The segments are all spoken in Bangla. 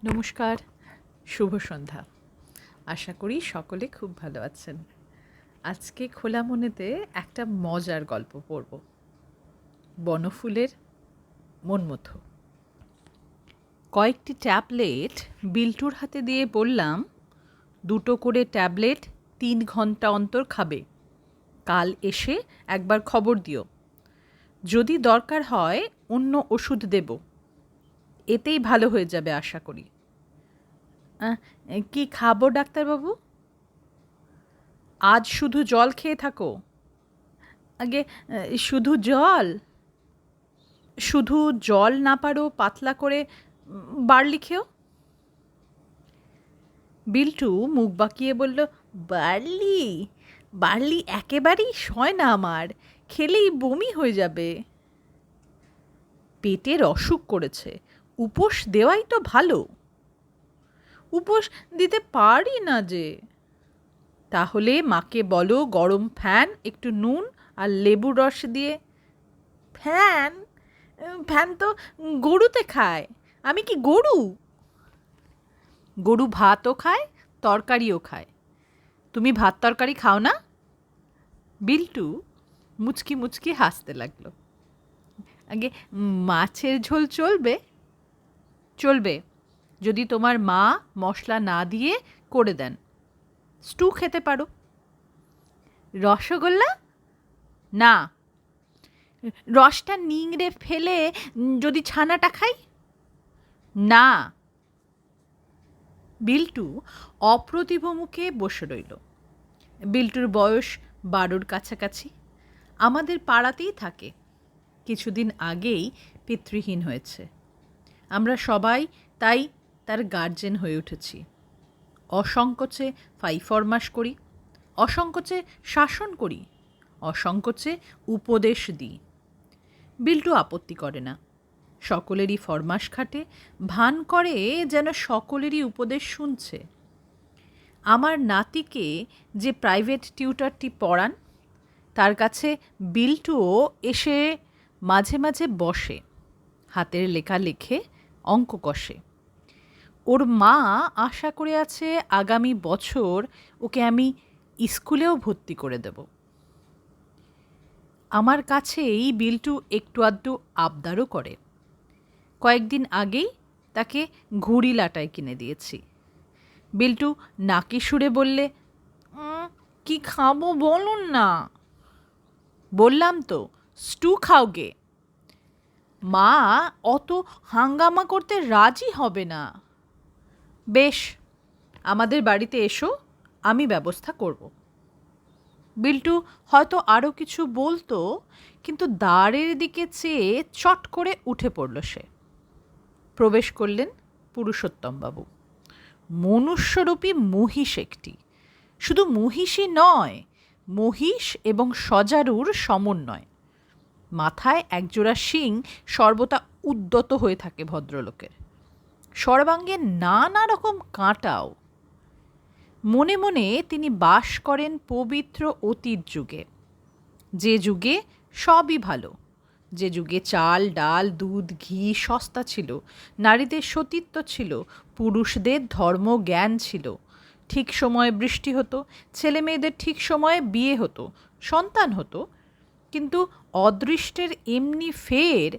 নমস্কার, শুভ সন্ধ্যা। আশা করি সকলে খুব ভালো আছেন। আজকে খোলা মনেতে একটা মজার গল্প পড়ব। বনফুলের মনমতো। কয়েকটি ট্যাবলেট বিল্টুর হাতে দিয়ে বললাম, 2টো করে ট্যাবলেট 3 ঘন্টা অন্তর খাবে। কাল এসে একবার খবর দিও। যদি দরকার হয় অন্য ওষুধ দেব। এতেই ভালো হয়ে যাবে আশা করি। কি খাবো ডাক্তারবাবু? আজ শুধু জল খেয়ে থাকো। আগে শুধু জল? শুধু জল না পারো পাতলা করে বার্লি খেও। বিল্টু মুখ বাঁকিয়ে বলল, বার্লি? বার্লি একেবারেই সয় না আমার, খেলেই বমি হয়ে যাবে। পেটের অসুখ করেছে, উপোস দেওয়াই তো ভালো। উপোস দিতে পারি না যে। তাহলে মাকে বলো গরম ফ্যান, একটু নুন আর লেবুর রস দিয়ে। ফ্যান? ফ্যান তো গরুতে খায়। আমি কি গরু? গরু ভাতও খায়, তরকারিও খায়। তুমি ভাত তরকারি খাও না? বিল্টু মুচকি মুচকি হাসতে লাগলো। আগে মাছের ঝোল চলবে? চলবে, যদি তোমার মা মশলা না দিয়ে করে দেন। স্টু খেতে পারো। রসগোল্লা? না। রসটা নিংড়ে ফেলে যদি ছানাটা খাই? না। বিল্টু অপ্রতিভ মুখে বসে রইল। বিল্টুর বয়স 12-র কাছাকাছি। আমাদের পাড়াতেই থাকে। কিছুদিন আগেই পিতৃহীন হয়েছে। আমরা সবাই তাই তার গার্জেন হয়ে উঠেছি। অসংকোচে ফাইফরমাস করি, অসংকোচে শাসন করি, অসংকোচে উপদেশ দিই। বিল্টু আপত্তি করে না। সকলেরই ফরমাস খাটে, ভান করে যেন সকলেরই উপদেশ শুনছে। আমার নাতিকে যে প্রাইভেট টিউটরটি পড়ান, তার কাছে বিল্টুও এসে মাঝে মাঝে বসে, হাতের লেখা লেখে, অঙ্ক কষে। ওর মা আশা করে আছে আগামী বছর ওকে আমি স্কুলেও ভর্তি করে দেব। আমার কাছেই বিল্টু একটু আধটু আবদারও করে। কয়েকদিন আগেই তাকে ঘুড়ি লাটাই কিনে দিয়েছি। বিল্টু নাকি সুরে বললে, কি খাবো বলুন না। বললাম তো, স্টু খাওগে। মা অত হাঙ্গামা করতে রাজি হবে না। বেশ, আমাদের বাড়িতে এসো, আমি ব্যবস্থা করব। বিল্টু হয়তো আরও কিছু বলতো, কিন্তু দ্বারের দিকে চেয়ে চট করে উঠে পড়ল সে। প্রবেশ করলেন পুরুষোত্তমবাবু। মনুষ্যরূপী মহিষ একটি। শুধু মহিষই নয়, মহিষ এবং সজারুর সমন্বয়। মাথায় একজোড়া শিং সর্বদা উদ্যত হয়ে থাকে ভদ্রলোকের। সর্বাঙ্গে নানা রকম কাঁটাও। মনে মনে তিনি বাস করেন পবিত্র অতীত যুগে, যে যুগে সবই ভালো, যে যুগে চাল ডাল দুধ ঘি সস্তা ছিল, নারীদের সতীত্ব ছিল, পুরুষদের ধর্ম জ্ঞান ছিল, ঠিক সময়ে বৃষ্টি হতো, ছেলে মেয়েদের ঠিক সময়ে বিয়ে হতো, সন্তান হতো। কিন্তু অদৃষ্টের এমনি ফের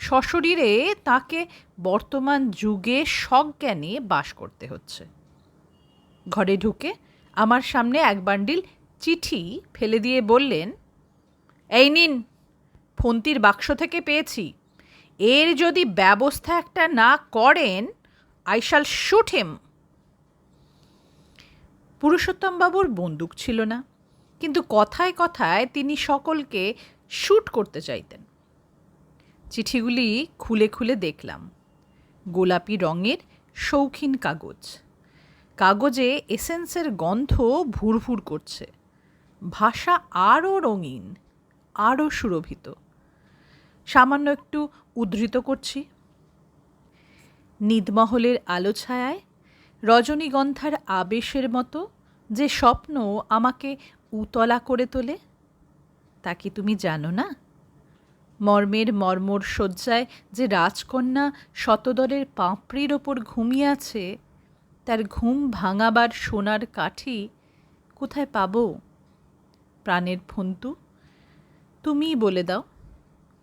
সশরীরে তাকে বর্তমান যুগে সজ্ঞানে বাস করতে হচ্ছে। ঘরে ঢুকে আমার সামনে এক বান্ডিল চিঠি ফেলে দিয়ে বললেন, এই নিন, ফন্তির বাক্স থেকে পেয়েছি। এর যদি ব্যবস্থা একটা না করেন, আই শ্যাল শুট হিম। পুরুষোত্তমবাবুর বন্দুক ছিল না, কিন্তু কথায় কথায় তিনি সকলকে শ্যুট করতে চাইতেন। চিঠিগুলি খুলে খুলে দেখলাম। গোলাপি রঙের শৌখিন কাগজ। কাগজে এসেন্সের গন্ধ ভুরভুর করছে। ভাষা আরও রঙিন, আরও সুরভিত। সামান্য একটু উদ্ধৃত করছি। নিদমহলের আলো ছায়ায় রজনীগন্ধার আবেশের মতো যে স্বপ্ন আমাকে উতলা করে তোলে, তা কি তুমি জানো না? মর্মের মর্মর শয্যায় যে রাজকন্যা শতদলের পাঁপড়ির ওপর ঘুমিয়ে আছে, তার ঘুম ভাঙাবার সোনার কাঠি কোথায় পাব? প্রাণের ফন্তু, তুমিই বলে দাও,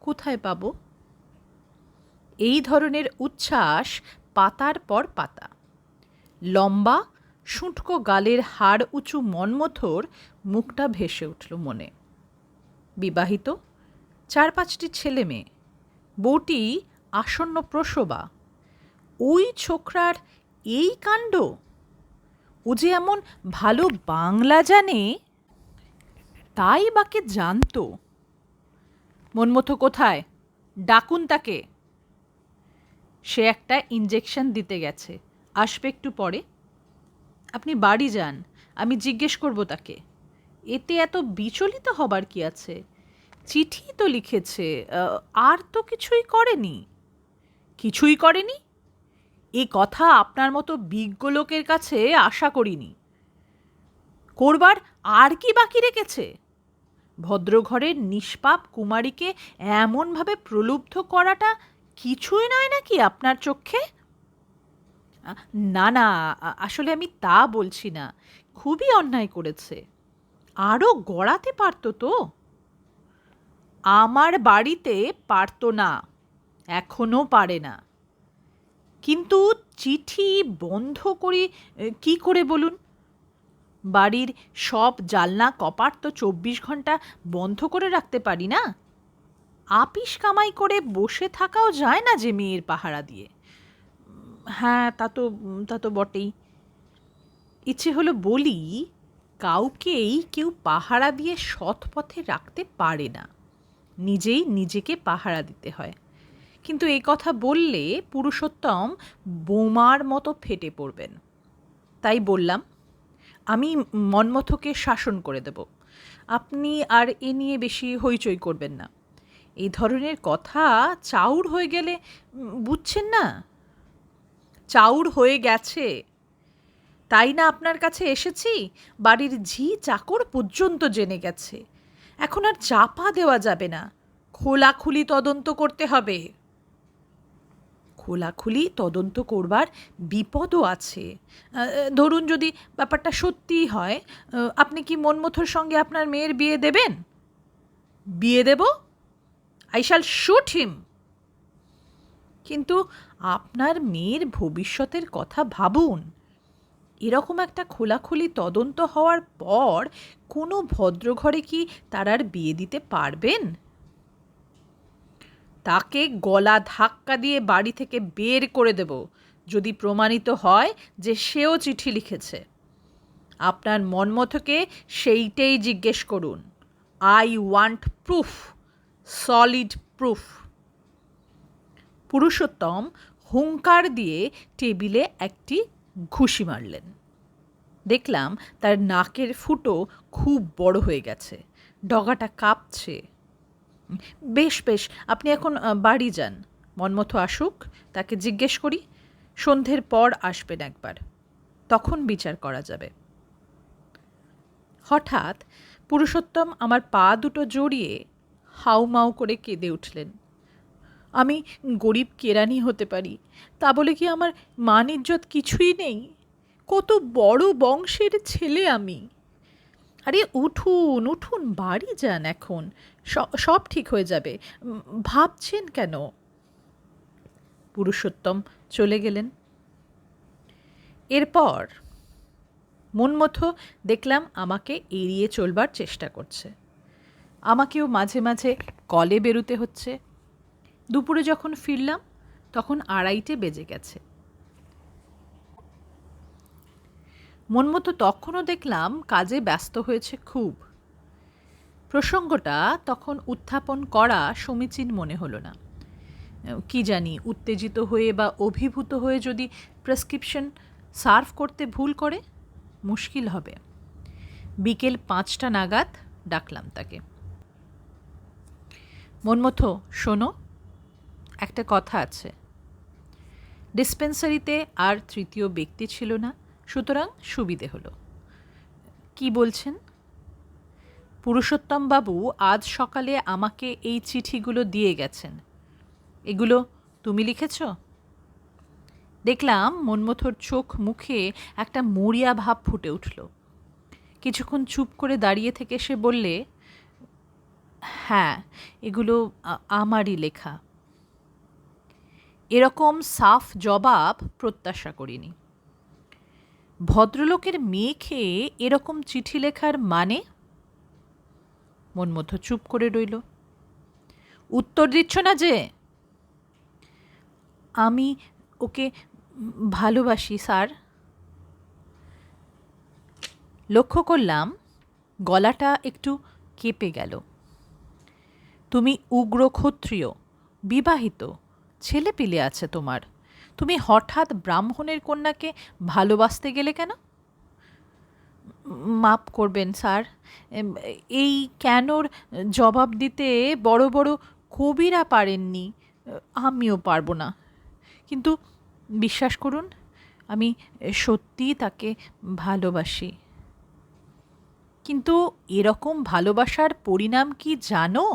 কোথায় পাব? এই ধরনের উচ্ছ্বাস পাতার পর পাতা। লম্বা শুঁটকো গালের হাড় উঁচু মন্মথর মুখটা ভেসে উঠল মনে। বিবাহিত, 4-5টি ছেলে মেয়ে, বউটি আসন্ন প্রসবা। ওই ছোকরার এই কাণ্ড! ও যে এমন ভালো বাংলা জানে, তাই বাকে জানত। মন্মথ কোথায়? ডাকুন তাকে। সে একটা ইঞ্জেকশন দিতে গেছে, আসবে একটু পরে। আপনি বাড়ি যান, আমি জিজ্ঞেস করব তাকে। এতে এত বিচলিত হবার কি আছে? চিঠি তো লিখেছে, আর তো কিছুই করেনি। কিছুই করেনি? এ কথা আপনার মতো বিজ্ঞ লোকের কাছে আশা করিনি। করবার আর কি বাকি রেখেছে? ভদ্রঘরের নিষ্পাপ কুমারীকে এমনভাবে প্রলুব্ধ করাটা কিছুই নয় নাকি আপনার চক্ষে? না না, আসলে আমি তা বলছি না। খুবই অন্যায় করেছে। আরও গড়াতে পারত তো। আমার বাড়িতে পারত না, এখনো পারে না। কিন্তু চিঠি বন্ধ করি কি করে বলুন? বাড়ির সব জালনা কপাট তো 24 ঘন্টা বন্ধ করে রাখতে পারি না। আপিস কামাই করে বসে থাকাও যায় না যে মেয়ের পাহারা দিয়ে। হ্যাঁ, তা তো বটেই। ইচ্ছে হলো বলি, কাউকেই কেউ পাহারা দিয়ে সৎ পথে রাখতে পারে না, নিজেই নিজেকে পাহারা দিতে হয়। কিন্তু এই কথা বললে পুরুষোত্তম বোমার মতো ফেটে পড়বেন। তাই বললাম, আমি মন্মথকে শাসন করে দেব, আপনি আর এ নিয়ে বেশি হইচই করবেন না। এই ধরনের কথা চাউর হয়ে গেলে, বুঝছেন না? চাউর হয়ে গেছে, তাই না আপনার কাছে এসেছি। বাড়ির ঝি চাকর পর্যন্ত জেনে গেছে। এখন আর চাপা দেওয়া যাবে না, খোলাখুলি তদন্ত করতে হবে। খোলাখুলি তদন্ত করবার বিপদও আছে। ধরুন যদি ব্যাপারটা সত্যিই হয়, আপনি কি মন্মথর সঙ্গে আপনার মেয়ের বিয়ে দেবেন? বিয়ে দেব? I shall shoot him. কিন্তু আপনার মেয়ের ভবিষ্যতের কথা ভাবুন। এরকম একটা খোলাখুলি তদন্ত হওয়ার পর কোনো ভদ্রঘরে কি তার আর বিয়ে দিতে পারবেন? তাকে গলা ধাক্কা দিয়ে বাড়ি থেকে বের করে দেব যদি প্রমাণিত হয় যে সেও চিঠি লিখেছে। আপনার মন্মথকে সেইটাই জিজ্ঞেস করুন। I want proof, solid proof. Purushottam হুঙ্কার দিয়ে টেবিলে একটি ঘুষি মারলেন। দেখলাম তার নাকের ফুটো খুব বড় হয়ে গেছে, ডগাটা কাঁপছে। বেশ বেশ, আপনি এখন বাড়ি যান। মন্মথ আসুক, তাকে জিজ্ঞেস করি। সন্ধ্যের পর আসবেন একবার, তখন বিচার করা যাবে। হঠাৎ পুরুষোত্তম আমার পা দুটো জড়িয়ে হাউমাউ করে কেঁদে উঠলেন। আমি গরিব কেরানি হতে পারি, তা বলে কি আমার মান ইজ্জত কিছুই নেই? কত বড় বংশের ছেলে আমি। আরে উঠুন উঠুন, বাড়ি যান এখন, সব ঠিক হয়ে যাবে। ভাবছেন কেন? পুরুষোত্তম চলে গেলেন। এরপর মন্মথ দেখলাম আমাকে এড়িয়ে চলবার চেষ্টা করছে। আমাকেও মাঝে মাঝে কলে বেরোতে হচ্ছে। দুপুরে যখন ফিরলাম তখন 2:30 বেজে গেছে। মন্মথ তখনও দেখলাম কাজে ব্যস্ত হয়েছে খুব। প্রসঙ্গটা তখন উত্থাপন করা সমীচীন মনে হলো না। কি জানি, উত্তেজিত হয়ে বা অভিভূত হয়ে যদি প্রেসক্রিপশন সার্ভ করতে ভুল করে, মুশকিল হবে। বিকেল 5টা নাগাদ ডাকলাম তাকে। মন্মথ, শোনো, একটা কথা আছে। ডিসপেন্সারিতে আর তৃতীয় ব্যক্তি ছিল না, সুতরাং সুবিধে হলো। কি বলছেন? পুরুষোত্তমবাবু আজ সকালে আমাকে এই চিঠিগুলো দিয়ে গেছেন। এগুলো তুমি লিখেছ? দেখলাম মন্মথর চোখ মুখে একটা মরিয়া ভাব ফুটে উঠল। কিছুক্ষণ চুপ করে দাঁড়িয়ে থেকে সে বললে, হ্যাঁ, এগুলো আমারই লেখা। এরকম সাফ জবাব প্রত্যাশা করিনি। ভদ্রলোকের মেয়ে খেয়ে এরকম চিঠি লেখার মানে? মন্মথ চুপ করে রইল। উত্তর দিচ্ছ না যে? আমি ওকে ভালোবাসি স্যার। লক্ষ্য করলাম গলাটা একটু কেঁপে গেল। তুমি উগ্র ক্ষত্রিয়, বিবাহিত, ছেলেপিলে আছে তোমার, তুমি হঠাৎ ব্রাহ্মণের কন্যাকে ভালোবাসতে গেলে কেন? মাপ করবেন স্যার, এই কেনর জবাব দিতে বড় বড় কবিরা পারেননি, আমিও পারবো না। কিন্তু বিশ্বাস করুন, আমি সত্যিই তাকে ভালোবাসি। কিন্তু এরকম ভালোবাসার পরিণাম কি জানো?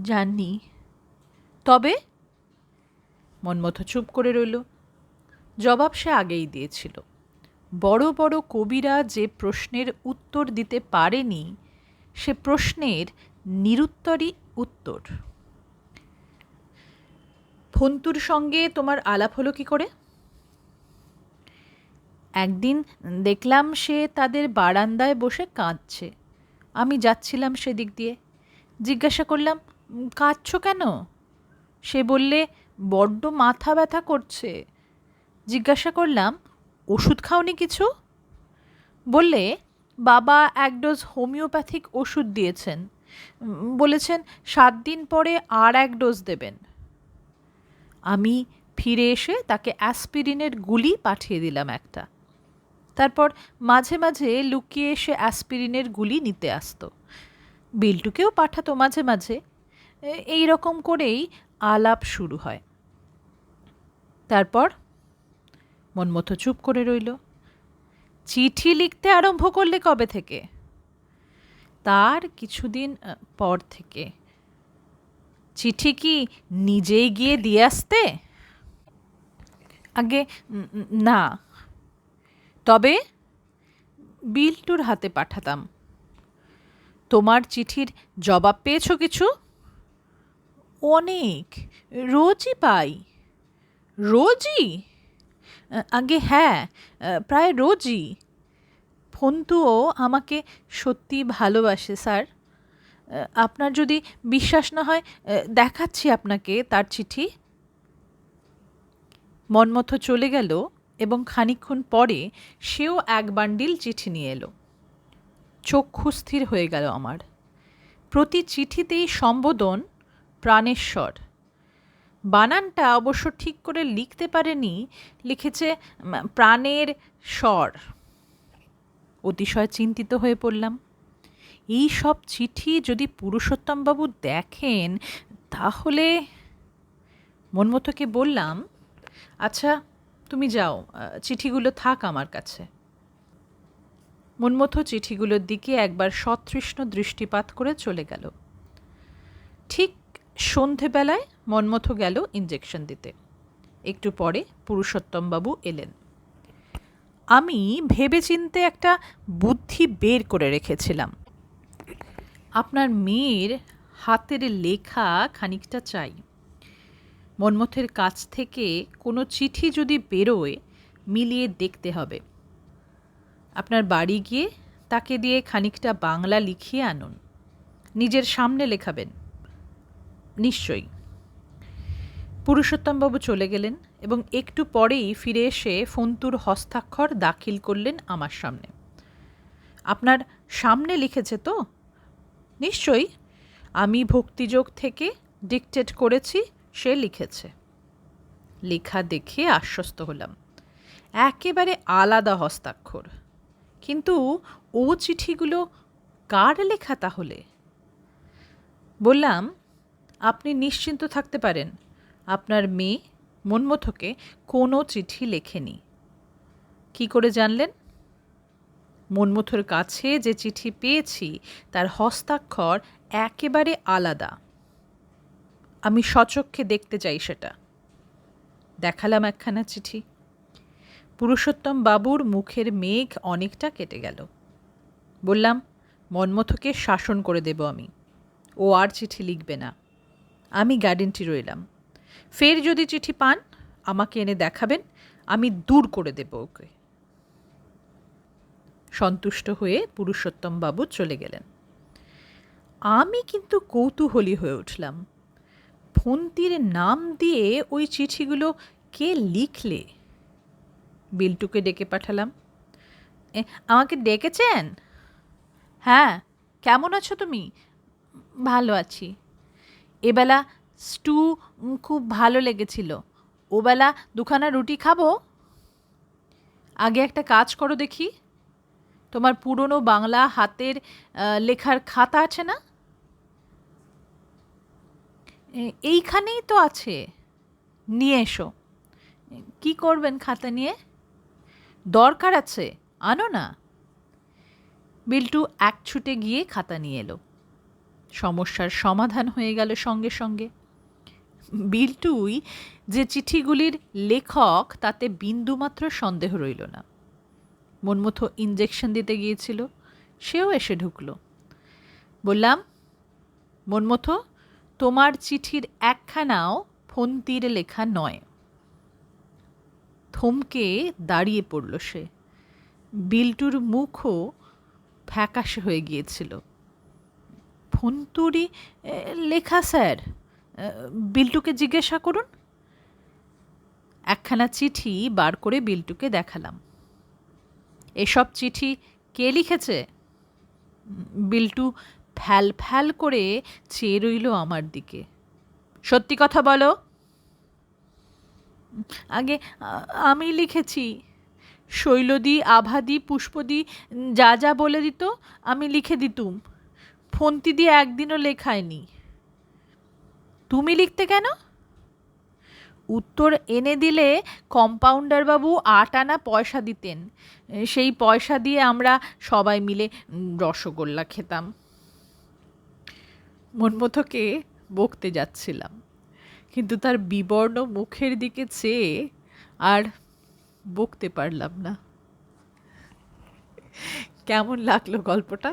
জানি। তবে? মন্মথ চুপ করে রইল। জবাব সে আগেই দিয়েছিল। বড় বড় কবিরা যে প্রশ্নের উত্তর দিতে পারেনি, সে প্রশ্নের নিরুত্তরই উত্তর। ফন্তুর সঙ্গে তোমার আলাপ হলো কি করে? একদিন দেখলাম সে তাদের বারান্দায় বসে কাঁদছে। আমি যাচ্ছিলাম সেদিক দিয়ে। জিজ্ঞাসা করলাম, কাঁদছ কেন? সে বললে, বড্ড মাথা ব্যথা করছে। জিজ্ঞাসা করলাম, ওষুধ খাওনি কিছু? বললে, বাবা এক ডোজ হোমিওপ্যাথিক ওষুধ দিয়েছেন, বলেছেন 7 দিন পরে আর এক ডোজ দেবেন। আমি ফিরে এসে তাকে অ্যাসপিরিনের গুলি পাঠিয়ে দিলাম একটা। তারপর মাঝে মাঝে লুকিয়ে এসে অ্যাসপিরিনের গুলি নিতে আসতো। বিল্টুকেও পাঠাতো মাঝে মাঝে। এই রকম করেই আলাপ শুরু হয়। তারপর? মন্মথ চুপ করে রইল। চিঠি লিখতে আরম্ভ করলে কবে থেকে? তার কিছুদিন পর থেকে। চিঠি কি নিজেই গিয়ে দিয়ে আসতে? আগে না। তবে বিল্টুর হাতে পাঠাতাম। তোমার চিঠির জবাব পেয়েছো কিছু? অনেক, রোজই পাই। রোজই? আগে হ্যাঁ, প্রায় রোজই। ফন্তুও আমাকে সত্যি ভালোবাসে স্যার। আপনার যদি বিশ্বাস না হয়, দেখাচ্ছি আপনাকে তার চিঠি। মন্মথ চলে গেল এবং খানিকক্ষণ পরে সেও এক বান্ডিল চিঠি নিয়ে এলো। চক্ষু স্থির হয়ে গেল আমার। প্রতি চিঠিতেই সম্বোধন প্রাণেশ্বর। বানানটা অবশ্য ঠিক করে লিখতে পারেনি, লিখেছে প্রাণের স্বর। অতিশয় চিন্তিত হয়ে পড়লাম। এই সব চিঠি যদি পুরুষোত্তমবাবু দেখেন তাহলে। মন্মথকে বললাম, আচ্ছা তুমি যাও, চিঠিগুলো থাক আমার কাছে। মন্মথ চিঠিগুলোর দিকে একবার সতৃষ্ণ দৃষ্টিপাত করে চলে গেল। ঠিক সন্ধেবেলায় মন্মথ গেল ইঞ্জেকশন দিতে। একটু পরে পুরুষোত্তমবাবু এলেন। আমি ভেবেচিন্তে একটা বুদ্ধি বের করে রেখেছিলাম। আপনার মেয়ের হাতের লেখা খানিকটা চাই। মন্মথের কাছ থেকে কোনো চিঠি যদি বেরোয়, মিলিয়ে দেখতে হবে। আপনার বাড়ি গিয়ে তাকে দিয়ে খানিকটা বাংলা লিখিয়ে আনুন। নিজের সামনে লেখাবেন। নিশ্চয়ই। পুরুষোত্তমবাবু চলে গেলেন এবং একটু পরেই ফিরে এসে ফন্তুর হস্তাক্ষর দাখিল করলেন আমার সামনে। আপনার সামনে লিখেছে তো? নিশ্চয়ই। আমি ভক্তিযোগ থেকে ডিকটেট করেছি, সে লিখেছে। লেখা দেখে আশ্বস্ত হলাম। একেবারে আলাদা হস্তাক্ষর। কিন্তু ও চিঠিগুলো কার লেখা তাহলে? বললাম, আপনি নিশ্চিন্ত থাকতে পারেন, আপনার মেয়ে মন্মথকে কোনো চিঠি লেখেনি। কি করে জানলেন? মন্মথর কাছে যে চিঠি পেয়েছি তার হস্তাক্ষর একেবারে আলাদা। আমি স্বচক্ষে দেখতে চাই সেটা। দেখালাম একখানা চিঠি। পুরুষোত্তম বাবুর মুখের মেঘ অনেকটা কেটে গেল। বললাম, মন্মথকে শাসন করে দেব আমি, ও আর চিঠি লিখবে না। আমি গ্যারেন্টি রইলাম। ফের যদি চিঠি পান আমাকে এনে দেখাবেন, আমি দূর করে দেব ওকে। সন্তুষ্ট হয়ে পুরুষোত্তম বাবু চলে গেলেন। আমি কিন্তু কৌতূহলী হয়ে উঠলাম। ফন্তির নাম দিয়ে ওই চিঠিগুলো কে লিখলে? বিল্টুকে ডেকে পাঠালাম। আমাকে ডেকেছেন? হ্যাঁ, কেমন আছো তুমি? ভালো আছি। এবেলা স্টু খুব ভালো লেগেছিল। ওবেলা দুখানা রুটি খাবো? আগে একটা কাজ করো দেখি, তোমার পুরনো বাংলা হাতের লেখার খাতা আছে না? এইখানেই তো আছে, নিয়ে এসো। কি করবেন খাতা নিয়ে? দরকার আছে, আনো না। বিল্টু এক ছুটে গিয়ে খাতা নিয়ে এলো। সমস্যার সমাধান হয়ে গেল সঙ্গে সঙ্গে। বিল্টুই যে চিঠিগুলির লেখক তাতে বিন্দুমাত্র সন্দেহ রইল না। মন্মথ ইঞ্জেকশন দিতে গিয়েছিল, সেও এসে ঢুকল। বললাম, মন্মথ, তোমার চিঠির একখানাও ফন্তির লেখা নয়। থমকে দাঁড়িয়ে পড়ল সে। বিল্টুর মুখও ফ্যাকাশে হয়ে গিয়েছিল। ফন্তুরই লেখা স্যার? বিল্টুকে জিজ্ঞাসা করুন। একখানা চিঠি বার করে বিল্টুকে দেখালাম। এসব চিঠি কে লিখেছে? বিল্টু ফ্যাল ফ্যাল করে চেয়ে রইল আমার দিকে। সত্যি কথা বলো। আগে আমি লিখেছি। শৈলদি, আভাদি, পুষ্পদি যা যা বলে দিত আমি লিখে দিতুম। ফন্তি দিয়ে একদিনও লেখায়নি। তুমি লিখতে কেন? উত্তর এনে দিলে কম্পাউন্ডার বাবু 8 আনা পয়সা দিতেন। সেই পয়সা দিয়ে আমরা সবাই মিলে রসগোল্লা খেতাম। মন্মথকে বকতে যাচ্ছিলাম, কিন্তু তার বিবর্ণ মুখের দিকে চেয়ে আর বকতে পারলাম না। কেমন লাগলো গল্পটা?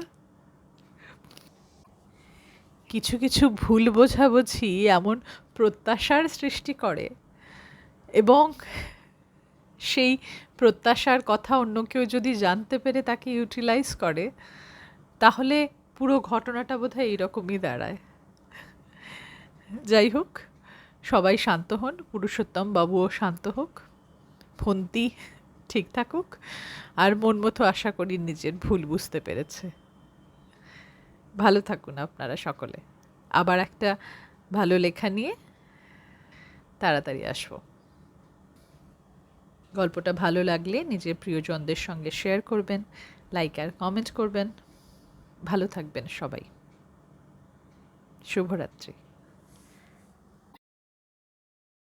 কিছু কিছু ভুল বোঝাবুঝি এমন প্রত্যাশার সৃষ্টি করে, এবং সেই প্রত্যাশার কথা অন্য কেউ যদি জানতে পেরে তাকে ইউটিলাইজ করে, তাহলে পুরো ঘটনাটা বোধহয় এইরকমই দাঁড়ায়। যাই হোক, সবাই শান্ত হন, পুরুষোত্তম বাবুও শান্ত হোক, ফন্তি ঠিক থাকুক, আর মনমতো আশা করি নিজের ভুল বুঝতে পেরেছে। ভালো থাকুন আপনারা সকলে। আবার একটা ভালো লেখা নিয়ে তাড়াতাড়ি আসবো। গল্পটা ভালো লাগলে নিজের প্রিয়জনদের সঙ্গে শেয়ার করবেন, লাইক আর কমেন্ট করবেন। ভালো থাকবেন সবাই। শুভরাত্রি।